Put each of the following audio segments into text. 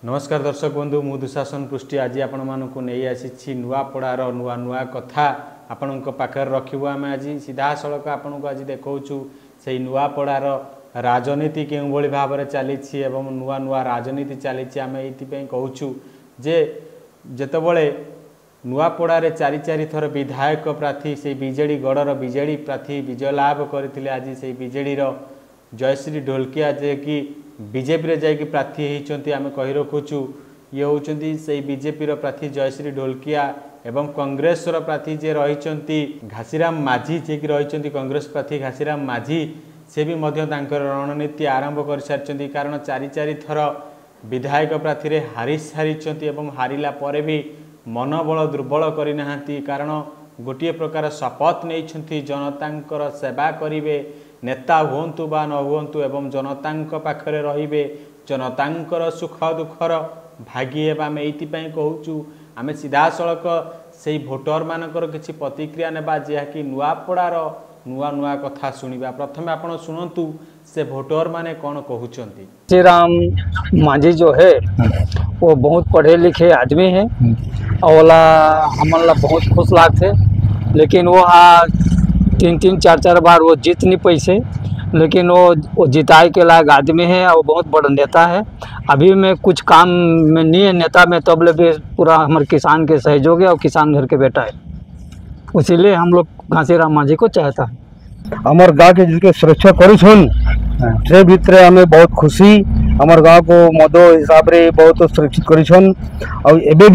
नमस्कार दर्शक बंधु मु दुशासन पृष्टि आज आपण मानक नहीं आसी नुआपड़ार नुआ नुआ कथा आपण पाखे रखू आम आज सीधा सड़क आपन को आज देखा से नुआपड़ार राजनीति के भाव में चली नुआ नुआ राजनीति चली आम ये कहूँ जे जितेबले नुआपड़ारे चारि चारि थर विधायक प्रार्थी से बीजेडी गढ़र बीजेडी प्रार्थी विजय लाभ करते आज से बीजेडी जयश्री ढोलकिया जे कि बीजेपी रे जाइए प्रार्थी होती आम कही रखुचु ये होती से बीजेपी प्रार्थी जयश्री ढोलकिया एवं कांग्रेस प्रार्थी जे रही घासीराम माझी जे कि रही कांग्रेस प्रार्थी घासीराम माझी से भी रणनीति आरंभ कर सारी कारण चारि चारि थर विधायक प्रार्थी रे हारी सारी हारिला परे भी मनोबल दुर्बल करना कारण गोटे प्रकार शपथ नहीं जनता सेवा करेंगे नेता हुंतु बा न हुंतु एवं जनता पाखरे रहिबे जनतांकर सुख दुखर भागी हेबा आम ये कहूँ आम सीधा सड़क से भोटर मानकर किसी प्रतिक्रिया नेबा जहाँकि नुआपड़ार नुआ नुआ कथा शुणा प्रथम आपण शुणु से भोटर माने कौन कहते। श्रीराम माझी जो है वो बहुत पढ़े लिखे आदमी है और हमला बहुत खुश लागते लेकिन वो तीन चार बार वो जीत नहीं पैसे लेकिन वो जिताए के लायक आदमी है और बहुत बड़ा नेता है। अभी में कुछ काम में नहीं है नेता में तब भी पूरा हमारे किसान के सहयोग है और किसान घर के बेटा है इसीलिए हम लोग घासीराम माझी को चाहता है। हमार गाँव के जिसके सुरक्षा करुन से भितर हमें बहुत खुशी हमार गाँव को मद हिसाब रे बहुत सुरक्षित करुन और एबे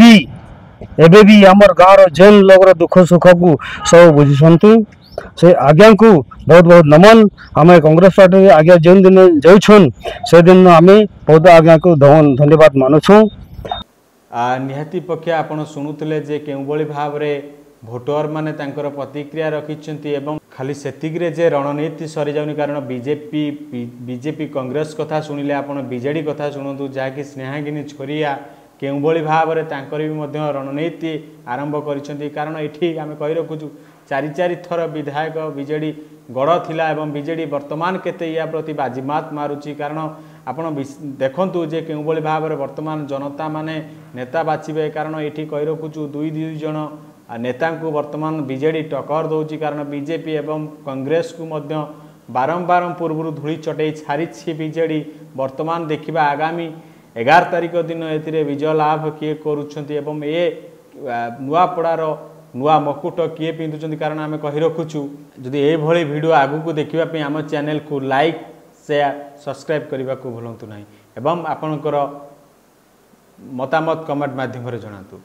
भी हमार गाँव जेन लोग दुख सुख को सब बुझुंट से आज्ञा को बहुत बहुत नमन आम कांग्रेस पार्टी आज्ञा जिन दिन जाऊन से दिन आम बहुत आज्ञा को धन्यवाद मानुछू। निहाती पक्षे आपण शुणुले जे केउबली भाव रे भोटर माने तांकर प्रतिक्रिया रखिछंती एवं खाली सेतिकरे जे रणनीति सरी जाउनी कारण बीजेपी कांग्रेस कथा शुणिले आपण बीजेडी कथा शुणु जहाँकि स्नेहागिनी छोरिया केउबली भाव रे तांकर भी मध्य रणनीति आरंभ करिसंती कारण एठी आमे कहि रखुछु चारि चारि थर विधायक बीजेडी गड़ थिला एवं बीजेडी वर्तमान केते या प्रति बाजीमात मारुची कारण आपण देखंतु जे केउबली भाव रे वर्तमान जनता माने नेता बाछिबे कारण एठी कहि रखुछु दुई जन नेता को वर्तमान बीजेडी टक्कर दौची कारण बीजेपी एवं कांग्रेस को मध्य बारंबार पूर्व धूली चटई छाड़ी बीजेडी वर्तमान देखा आगामी 11 तारिख दिन ए विजय लाभ किए करुँच एवं ये नुआपड़ार नुआ मकुट किए पिंधुंट कारण आम कही रखुचु जदि ये वीडियो आगु को देखापी आम चैनल को लाइक शेयर सब्सक्राइब करने को भूलु ना एवं आपणकर मतामत कमेंट माध्यम जनातु।